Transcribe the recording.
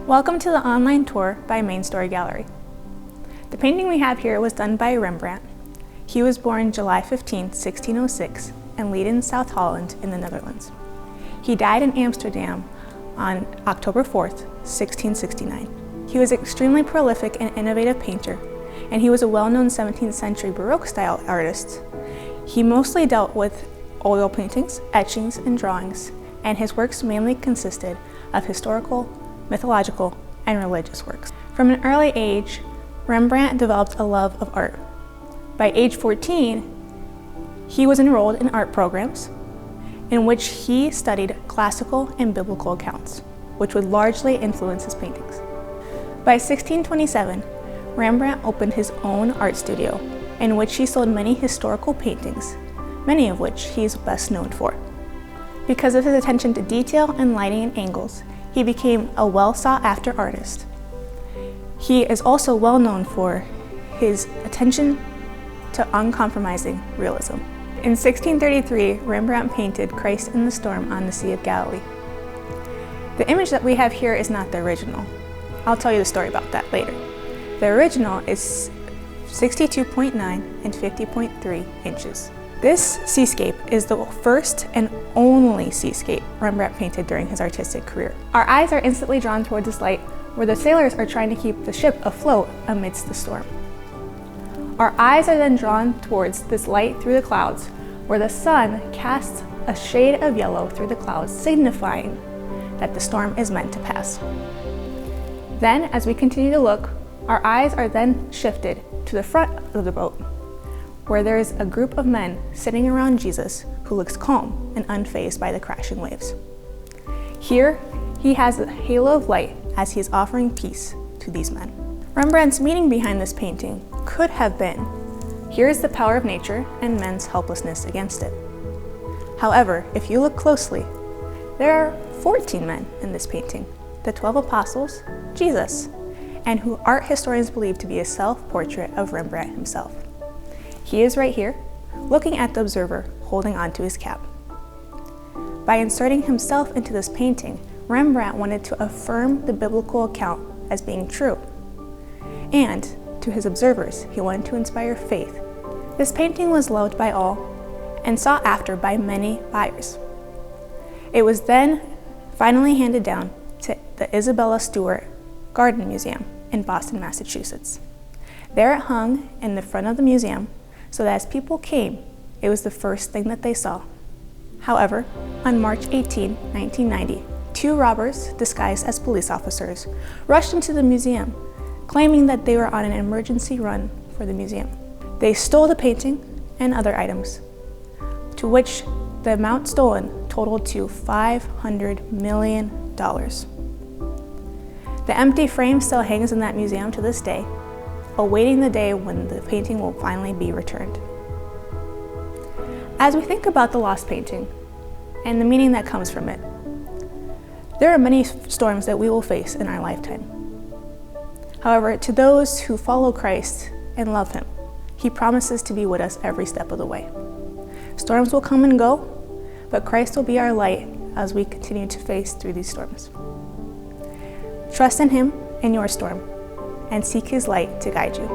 Welcome to the online tour by Main Story Gallery. The painting we have here was done by Rembrandt. He was born July 15, 1606 in Leiden, South Holland in the Netherlands. He died in Amsterdam on October 4th, 1669. He was an extremely prolific and innovative painter, and he was a well-known 17th century Baroque style artist. He mostly dealt with oil paintings, etchings, and drawings, and his works mainly consisted of historical, mythological, and religious works. From an early age, Rembrandt developed a love of art. By age 14, he was enrolled in art programs in which he studied classical and biblical accounts, which would largely influence his paintings. By 1627, Rembrandt opened his own art studio in which he sold many historical paintings, many of which he is best known for. Because of his attention to detail and lighting and angles, he became a well-sought-after artist. He is also well known for his attention to uncompromising realism. In 1633, Rembrandt painted Christ in the Storm on the Sea of Galilee. The image that we have here is not the original. I'll tell you the story about that later. The original is 62.9 and 50.3 inches. This seascape is the first and only seascape Rembrandt painted during his artistic career. Our eyes are instantly drawn towards this light where the sailors are trying to keep the ship afloat amidst the storm. Our eyes are then drawn towards this light through the clouds where the sun casts a shade of yellow through the clouds, signifying that the storm is meant to pass. Then, as we continue to look, our eyes are then shifted to the front of the boat, where there is a group of men sitting around Jesus who looks calm and unfazed by the crashing waves. Here, he has a halo of light as he is offering peace to these men. Rembrandt's meaning behind this painting could have been, here is the power of nature and men's helplessness against it. However, if you look closely, there are 14 men in this painting, the 12 apostles, Jesus, and who art historians believe to be a self-portrait of Rembrandt himself. He is right here, looking at the observer, holding onto his cap. By inserting himself into this painting, Rembrandt wanted to affirm the biblical account as being true. And to his observers, he wanted to inspire faith. This painting was loved by all and sought after by many buyers. It was then finally handed down to the Isabella Stewart Gardner Museum in Boston, Massachusetts. There it hung in the front of the museum so that as people came, it was the first thing that they saw. However, on March 18, 1990, two robbers disguised as police officers rushed into the museum, claiming that they were on an emergency run for the museum. They stole the painting and other items, to which the amount stolen totaled to $500 million. The empty frame still hangs in that museum to this day, awaiting the day when the painting will finally be returned. As we think about the lost painting and the meaning that comes from it, there are many storms that we will face in our lifetime. However, to those who follow Christ and love Him, He promises to be with us every step of the way. Storms will come and go, but Christ will be our light as we continue to face through these storms. Trust in Him in your storm and seek His light to guide you.